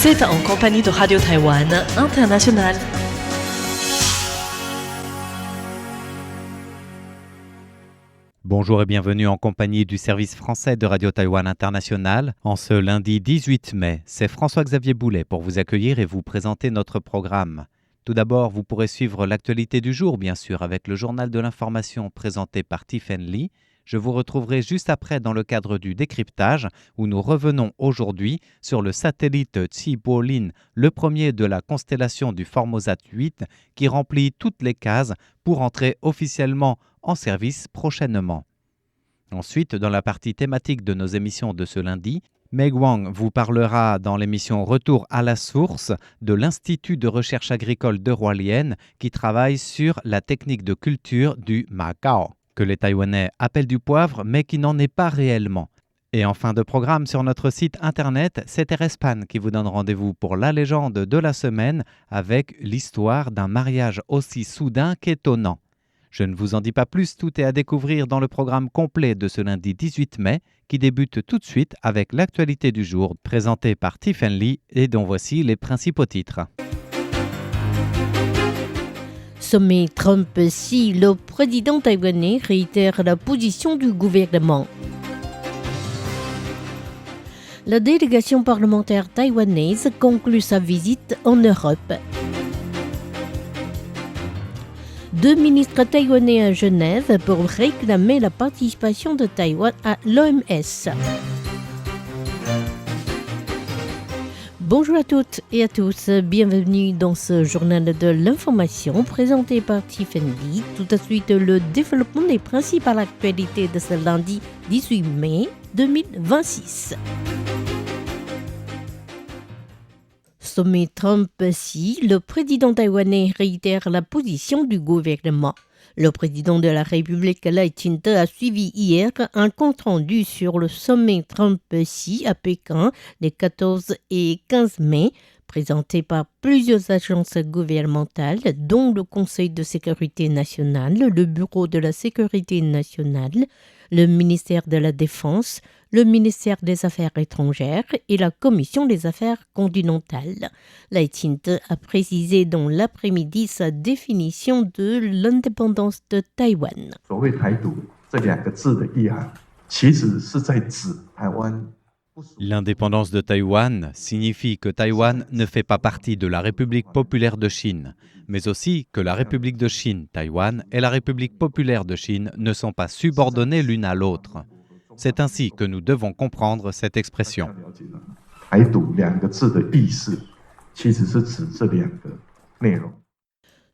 Vous êtes en compagnie de Radio Taïwan International. Bonjour et bienvenue en compagnie du service français de Radio Taïwan International. En ce lundi 18 mai, c'est François-Xavier Boulet pour vous accueillir et vous présenter notre programme. Tout d'abord, vous pourrez suivre l'actualité du jour, bien sûr, avec le journal de l'information présenté par Tiffen Lee. Je vous retrouverai juste après dans le cadre du décryptage, où nous revenons aujourd'hui sur le satellite Tsi-Bo-Lin, le premier de la constellation du Formosat 8, qui remplit toutes les cases pour entrer officiellement en service prochainement. Ensuite, dans la partie thématique de nos émissions de ce lundi, Meg Wang vous parlera dans l'émission Retour à la source de l'Institut de recherche agricole de Hualien qui travaille sur la technique de culture du Macao, que les Taïwanais appellent du poivre mais qui n'en est pas réellement. Et en fin de programme sur notre site internet, c'est Thérèse Pan qui vous donne rendez-vous pour la légende de la semaine avec l'histoire d'un mariage aussi soudain qu'étonnant. Je ne vous en dis pas plus, tout est à découvrir dans le programme complet de ce lundi 18 mai qui débute tout de suite avec l'actualité du jour présentée par Tiffen Lee et dont voici les principaux titres. Sommet Trump-Xi, le président taïwanais réitère la position du gouvernement. La délégation parlementaire taïwanaise conclut sa visite en Europe. 2 ministres taïwanais à Genève pour réclamer la participation de Taïwan à l'OMS. Bonjour à toutes et à tous, bienvenue dans ce journal de l'information présenté par Tiffen Lee. Tout de suite, le développement des principales actualités de ce lundi 18 mai 2026. Sommet Trump-Xi, le président taïwanais réitère la position du gouvernement. Le président de la République, Lai Ching-te, a suivi hier un compte-rendu sur le sommet Trump-Xi à Pékin les 14 et 15 mai, présenté par plusieurs agences gouvernementales, dont le Conseil de sécurité nationale, le Bureau de la sécurité nationale, le ministère de la Défense, le ministère des Affaires étrangères et la Commission des Affaires continentales. Lai Ching-te a précisé dans l'après-midi sa définition de l'indépendance de Taïwan. L'indépendance de Taïwan signifie que Taïwan ne fait pas partie de la République populaire de Chine, mais aussi que la République de Chine, Taïwan, et la République populaire de Chine ne sont pas subordonnées l'une à l'autre. C'est ainsi que nous devons comprendre cette expression.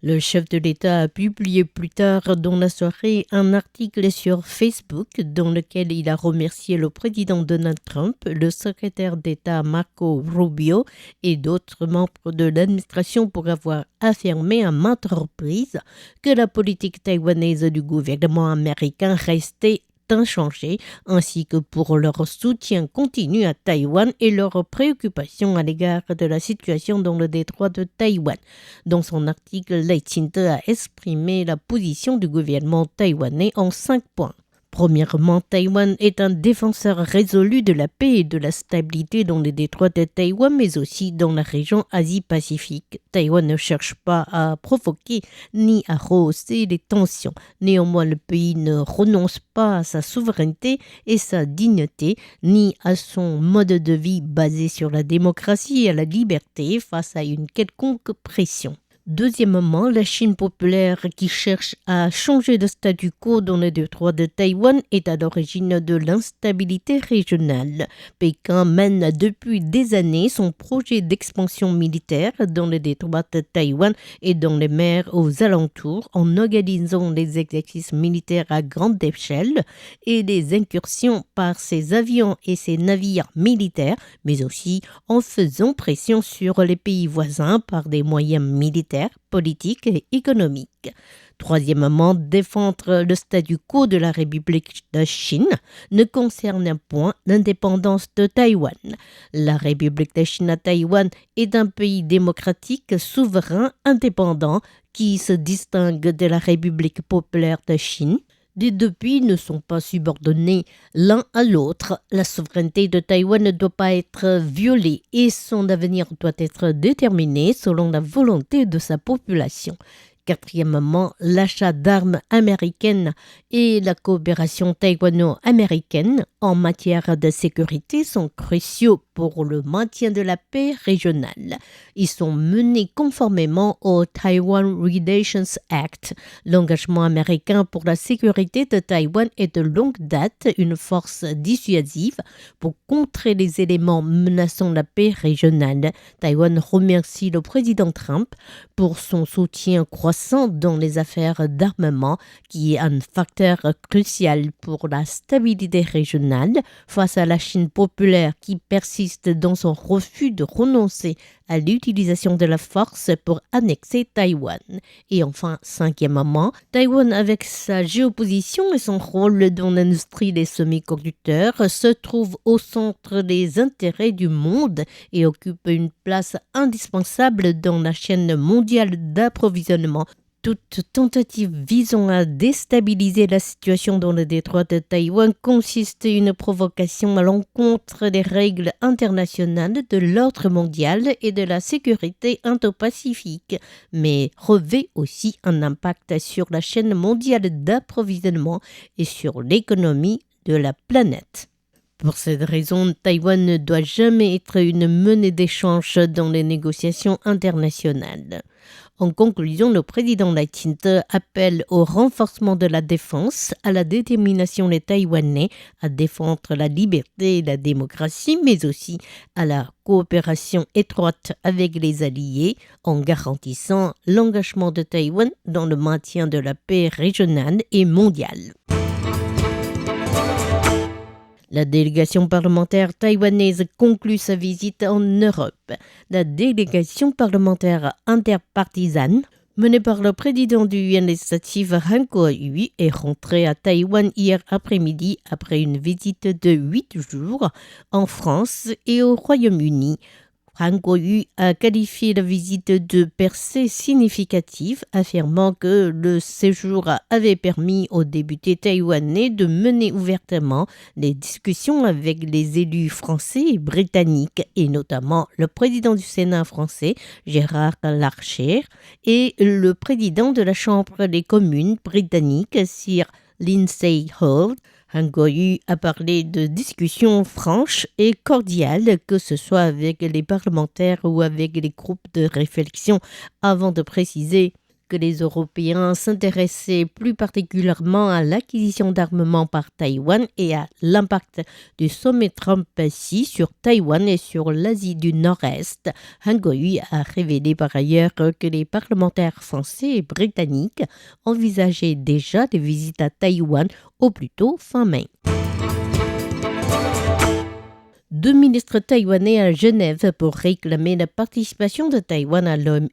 Le chef de l'État a publié plus tard dans la soirée un article sur Facebook dans lequel il a remercié le président Donald Trump, le secrétaire d'État Marco Rubio et d'autres membres de l'administration pour avoir affirmé à maintes reprises que la politique taïwanaise du gouvernement américain restait inchangés, ainsi que pour leur soutien continu à Taïwan et leur préoccupation à l'égard de la situation dans le détroit de Taïwan. Dans son article, Lai Ching-te a exprimé la position du gouvernement taïwanais en 5 points. Premièrement, Taïwan est un défenseur résolu de la paix et de la stabilité dans le détroit de Taïwan, mais aussi dans la région Asie-Pacifique. Taïwan ne cherche pas à provoquer ni à rehausser les tensions. Néanmoins, le pays ne renonce pas à sa souveraineté et sa dignité, ni à son mode de vie basé sur la démocratie et la liberté face à une quelconque pression. Deuxièmement, la Chine populaire qui cherche à changer de statu quo dans le détroit de Taïwan est à l'origine de l'instabilité régionale. Pékin mène depuis des années son projet d'expansion militaire dans le détroit de Taïwan et dans les mers aux alentours en organisant des exercices militaires à grande échelle et des incursions par ses avions et ses navires militaires, mais aussi en faisant pression sur les pays voisins par des moyens militaires, politiques et économiques. Troisièmement, défendre le statu quo de la République de Chine ne concerne point l'indépendance de Taïwan. La République de Chine à Taïwan est un pays démocratique, souverain, indépendant, qui se distingue de la République populaire de Chine. Les deux pays ne sont pas subordonnés l'un à l'autre. La souveraineté de Taïwan ne doit pas être violée et son avenir doit être déterminé selon la volonté de sa population. Quatrièmement, l'achat d'armes américaines et la coopération taïwano-américaine en matière de sécurité sont cruciaux pour le maintien de la paix régionale. Ils sont menés conformément au Taiwan Relations Act. L'engagement américain pour la sécurité de Taïwan est de longue date une force dissuasive pour contrer les éléments menaçant la paix régionale. Taïwan remercie le président Trump pour son soutien croissant dans les affaires d'armement, qui est un facteur crucial pour la stabilité régionale face à la Chine populaire qui persiste dans son refus de renoncer à l'utilisation de la force pour annexer Taïwan. Et enfin, cinquièmement, Taïwan, avec sa géoposition et son rôle dans l'industrie des semi-conducteurs, se trouve au centre des intérêts du monde et occupe une place indispensable dans la chaîne mondiale d'approvisionnement. Toute tentative visant à déstabiliser la situation dans le détroit de Taïwan consiste une provocation à l'encontre des règles internationales de l'ordre mondial et de la sécurité indo-pacifique, mais revêt aussi un impact sur la chaîne mondiale d'approvisionnement et sur l'économie de la planète. Pour cette raison, Taïwan ne doit jamais être une monnaie d'échange dans les négociations internationales. En conclusion, le président Lai Ching-te appelle au renforcement de la défense, à la détermination des Taïwanais à défendre la liberté et la démocratie, mais aussi à la coopération étroite avec les alliés en garantissant l'engagement de Taïwan dans le maintien de la paix régionale et mondiale. La délégation parlementaire taïwanaise conclut sa visite en Europe. La délégation parlementaire interpartisane, menée par le président du Yuan législatif Han Kuo-yu, est rentrée à Taïwan hier après-midi après une visite de 8 jours en France et au Royaume-Uni. Han Kuo-yu a qualifié la visite de percée significative, affirmant que le séjour avait permis aux députés taïwanais de mener ouvertement des discussions avec les élus français et britanniques, et notamment le président du Sénat français, Gérard Larcher, et le président de la Chambre des communes britannique, Sir Lindsay Holt. Han Kuo-yu a parlé de discussions franches et cordiales, que ce soit avec les parlementaires ou avec les groupes de réflexion, avant de préciser que les Européens s'intéressaient plus particulièrement à l'acquisition d'armements par Taïwan et à l'impact du sommet Trump-Xi sur Taïwan et sur l'Asie du Nord-Est. Han Kuo-yu a révélé par ailleurs que les parlementaires français et britanniques envisageaient déjà des visites à Taïwan au plus tôt fin mai. 2 ministres taïwanais à Genève pour réclamer la participation de Taïwan à l'OMS.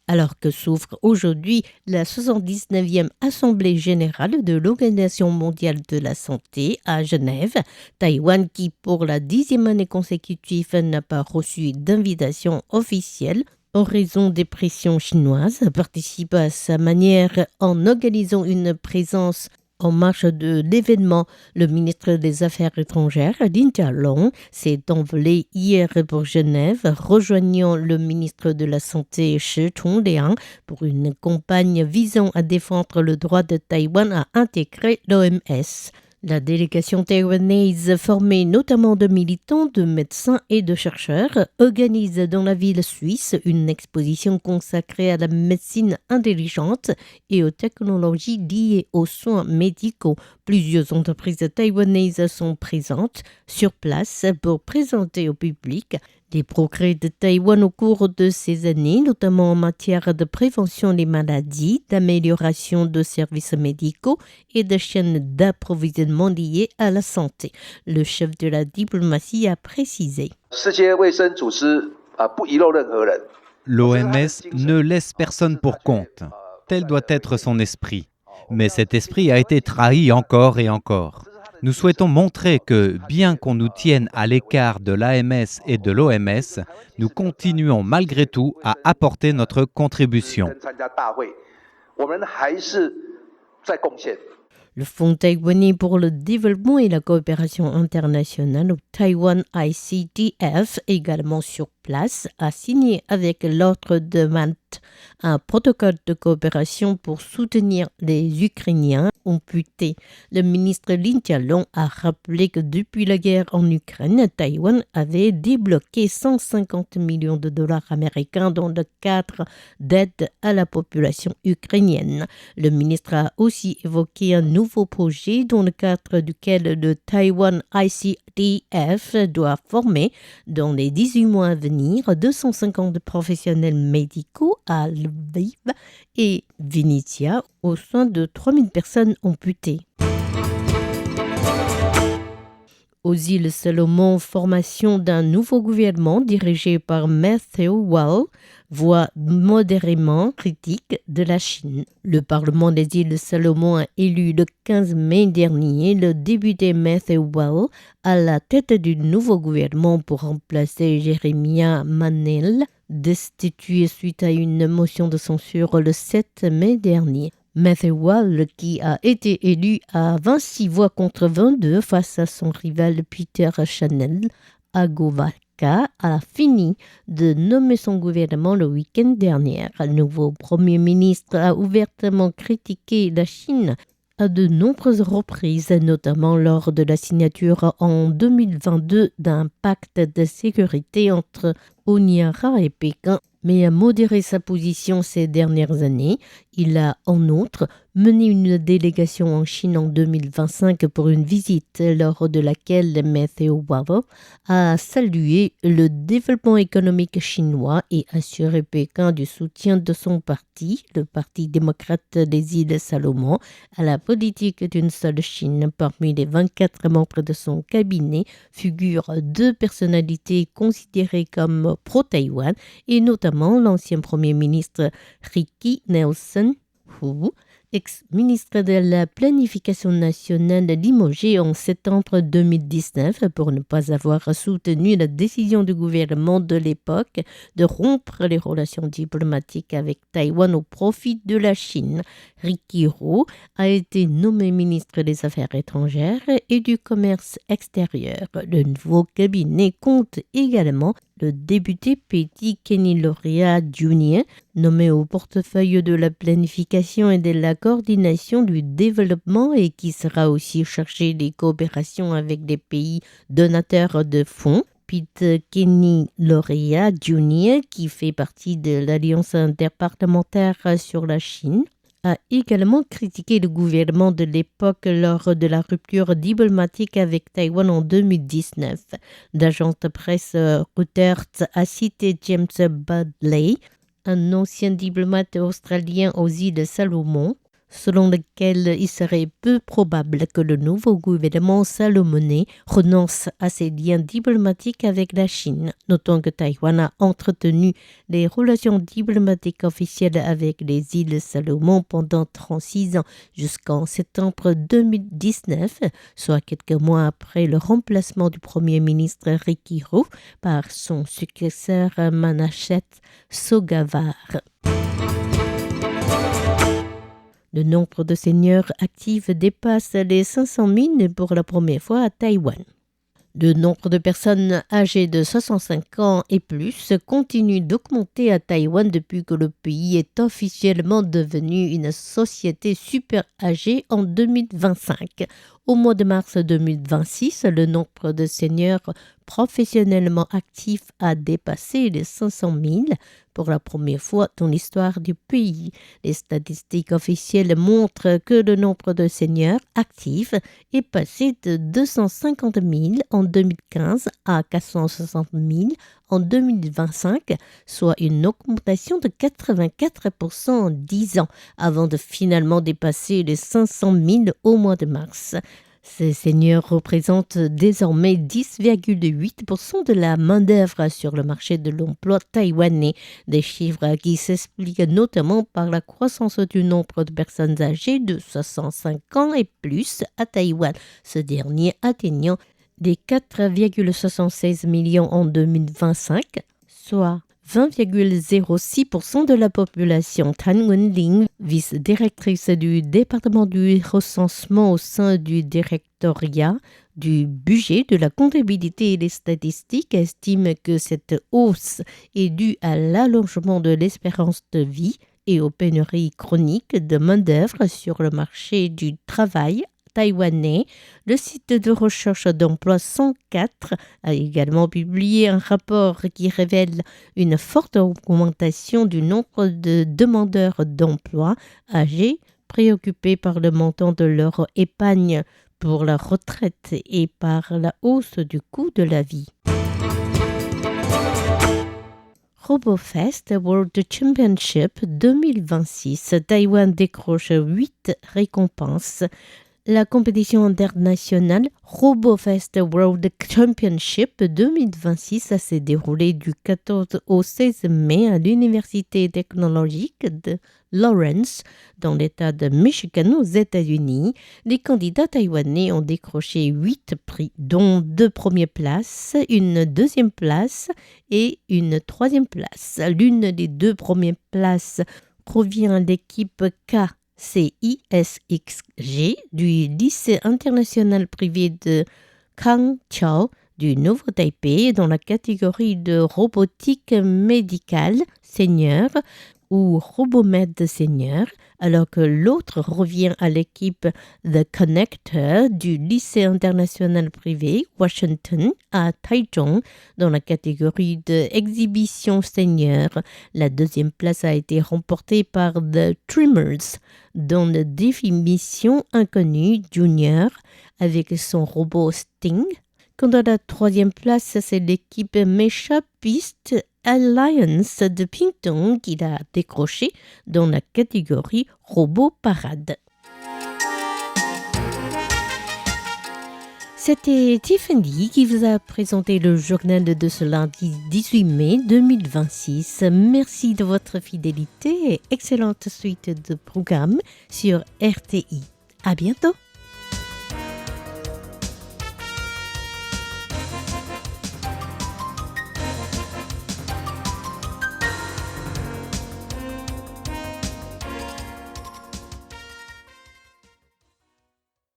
Alors que s'ouvre aujourd'hui la 79e Assemblée générale de l'Organisation mondiale de la santé à Genève, Taïwan, qui pour la 10e année consécutive n'a pas reçu d'invitation officielle en raison des pressions chinoises, participe à sa manière en organisant une présence en marge de l'événement. Le ministre des Affaires étrangères, Lin Jialong, s'est envolé hier pour Genève, rejoignant le ministre de la Santé, Shi Chongliang, pour une campagne visant à défendre le droit de Taïwan à intégrer l'OMS. La délégation taïwanaise, formée notamment de militants, de médecins et de chercheurs, organise dans la ville suisse une exposition consacrée à la médecine intelligente et aux technologies liées aux soins médicaux. Plusieurs entreprises taïwanaises sont présentes sur place pour présenter au public les progrès de Taïwan au cours de ces années, notamment en matière de prévention des maladies, d'amélioration de services médicaux et de chaînes d'approvisionnement liées à la santé. Le chef de la diplomatie a précisé. L'OMS ne laisse personne pour compte. Tel doit être son esprit. Mais cet esprit a été trahi encore et encore. Nous souhaitons montrer que, bien qu'on nous tienne à l'écart de l'AMS et de l'OMS, nous continuons malgré tout à apporter notre contribution. Le Fonds taïwanais pour le développement et la coopération internationale, ou Taiwan ICTF, également sur place, a signé avec l'autre de Malte un protocole de coopération pour soutenir les Ukrainiens amputés. Le ministre Lin Jialong a rappelé que depuis la guerre en Ukraine, Taïwan avait débloqué 150 millions de dollars américains dans le cadre d'aide à la population ukrainienne. Le ministre a aussi évoqué un nouveau projet dans le cadre duquel le Taiwan ICTF doit former dans les 18 mois à venir 250 professionnels médicaux à Lviv et Vinnytsia au sein de 3000 personnes amputées. Aux îles Salomon, formation d'un nouveau gouvernement dirigé par Matthew Wall voit modérément critique de la Chine. Le Parlement des îles Salomon a élu le 15 mai dernier le député Matthew Wall à la tête du nouveau gouvernement pour remplacer Jeremiah Manel, destitué suite à une motion de censure le 7 mai dernier. Matthew Wall, qui a été élu à 26 voix contre 22 face à son rival Peter Chanel Agovaka, a fini de nommer son gouvernement le week-end dernier. Le nouveau Premier ministre a ouvertement critiqué la Chine à de nombreuses reprises, notamment lors de la signature en 2022 d'un pacte de sécurité entre Honiara et Pékin, mais a modéré sa position ces dernières années. Il a en outre mené une délégation en Chine en 2025 pour une visite lors de laquelle Matthew Wall a salué le développement économique chinois et assuré Pékin du soutien de son parti, le Parti démocrate des îles Salomon, à la politique d'une seule Chine. Parmi les 24 membres de son cabinet figurent 2 personnalités considérées comme pro-Taïwan et notamment l'ancien Premier ministre Ricky Nelson Hu, ex-ministre de la Planification nationale limogé en septembre 2019 pour ne pas avoir soutenu la décision du gouvernement de l'époque de rompre les relations diplomatiques avec Taïwan au profit de la Chine. Ricky Hu a été nommé ministre des Affaires étrangères et du Commerce extérieur. Le nouveau cabinet compte également le député Petit Kenny Loria Jr., nommé au portefeuille de la planification et de la coordination du développement et qui sera aussi chargé des coopérations avec des pays donateurs de fonds. Pete Kenny Loria Jr., qui fait partie de l'Alliance interparlementaire sur la Chine, a également critiqué le gouvernement de l'époque lors de la rupture diplomatique avec Taïwan en 2019. L'agence de presse Reuters a cité James Budley, un ancien diplomate australien aux îles Salomon, selon lequel il serait peu probable que le nouveau gouvernement salomonais renonce à ses liens diplomatiques avec la Chine. Notons que Taïwan a entretenu les relations diplomatiques officielles avec les îles Salomon pendant 36 ans, jusqu'en septembre 2019, soit quelques mois après le remplacement du Premier ministre Ricky Hu par son successeur Manashet Sogavar. Le nombre de seniors actifs dépasse les 500 000 pour la première fois à Taïwan. Le nombre de personnes âgées de 65 ans et plus continue d'augmenter à Taïwan depuis que le pays est officiellement devenu une société super âgée en 2025. Au mois de mars 2026, le nombre de seniors professionnellement actifs a dépassé les 500 000 pour la première fois dans l'histoire du pays. Les statistiques officielles montrent que le nombre de seniors actifs est passé de 250 000 en 2015 à 460 000 en 2025, soit une augmentation de 84% en 10 ans, avant de finalement dépasser les 500 000 au mois de mars. Ces seniors représentent désormais 10,8% de la main-d'œuvre sur le marché de l'emploi taïwanais, des chiffres qui s'expliquent notamment par la croissance du nombre de personnes âgées de 65 ans et plus à Taïwan, ce dernier atteignant des 4,76 millions en 2025, soit 20,06% de la population. Tan Wenling, vice-directrice du département du recensement au sein du directoriat du budget, de la comptabilité et des statistiques, estime que cette hausse est due à l'allongement de l'espérance de vie et aux pénuries chroniques de main-d'œuvre sur le marché du travail taïwanais. Le site de recherche d'emploi 104 a également publié un rapport qui révèle une forte augmentation du nombre de demandeurs d'emploi âgés préoccupés par le montant de leur épargne pour la retraite et par la hausse du coût de la vie. RoboFest World Championship 2026, Taïwan décroche 8 récompenses. La compétition internationale RoboFest World Championship 2026 s'est déroulée du 14 au 16 mai à l'Université technologique de Lawrence, dans l'État de Michigan, aux États-Unis. Les candidats taïwanais ont décroché 8 prix, dont 2 premières places, une deuxième place et une troisième place. L'une des 2 premières places provient à l'équipe CISXG du lycée international privé de Kangqiao du Nouveau Taipei dans la catégorie de robotique médicale senior ou RoboMed senior, alors que l'autre revient à l'équipe The Connector du lycée international privé Washington à Taichung dans la catégorie de exhibition senior. La deuxième place a été remportée par The Trimmers dans le défi mission inconnue junior avec son robot Sting. Quant à la troisième place, c'est l'équipe Mecha Beast Alliance de Pingtung qui l'a décroché dans la catégorie Robot Parade. C'était Tiffany qui vous a présenté le journal de ce lundi 18 mai 2026. Merci de votre fidélité et excellente suite de programmes sur RTI. À bientôt!